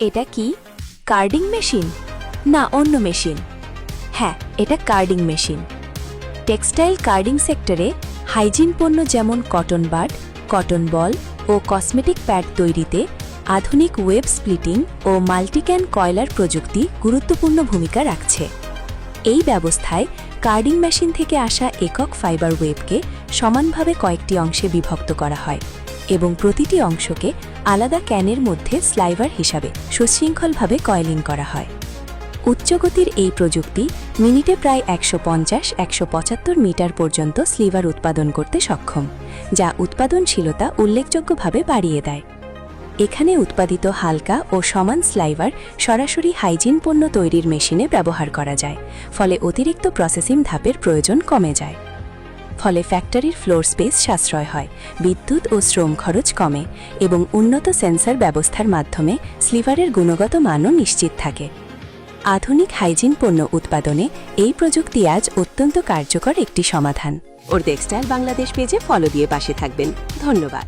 এটা কি carding machine? না, অন্য মেশিন। হ্যাঁ, এটা কার্ডিং মেশিন। টেক্সটাইল কার্ডিং সেক্টরে হাইজিন পণ্য যেমন কটন বাড, কটন বল ও কসমেটিক প্যাড তৈরিতে আধুনিক ওয়েব স্প্লিটিং ও মাল্টিক্যান কয়লার প্রযুক্তি গুরুত্বপূর্ণ ভূমিকা রাখছে। এই ব্যবস্থায় কার্ডিং মেশিন থেকে আসা একক ফাইবার ওয়েবকে সমানভাবে কয়েকটি অংশে বিভক্ত করা হয় এবং প্রতিটি অংশকে আলাদা ক্যানের মধ্যে স্লাইভার হিসাবে সুশৃঙ্খলভাবে কয়েলিং করা হয়। উচ্চগতির এই প্রযুক্তি মিনিটে প্রায় 150-175 মিটার পর্যন্ত স্লিভার উৎপাদন করতে সক্ষম, যা উৎপাদনশীলতা উল্লেখযোগ্যভাবে বাড়িয়ে দেয়। এখানে উৎপাদিত হালকা ও সমান স্লাইভার সরাসরি হাইজিন পণ্য তৈরির মেশিনে ব্যবহার করা যায়, ফলে অতিরিক্ত প্রসেসিং ধাপের প্রয়োজন কমে যায়। ফলে ফ্যাক্টরির ফ্লোর স্পেস সাশ্রয় হয়, বিদ্যুৎ ও শ্রম খরচ কমে এবং উন্নত সেন্সর ব্যবস্থার মাধ্যমে স্লিভারের গুণগত মানও নিশ্চিত থাকে। আধুনিক হাইজিন পণ্য উৎপাদনে এই প্রযুক্তি আজ অত্যন্ত কার্যকর একটি সমাধান। ওর টেক্সটাইল বাংলাদেশ পেজে ফলো দিয়ে পাশে থাকবেন। ধন্যবাদ।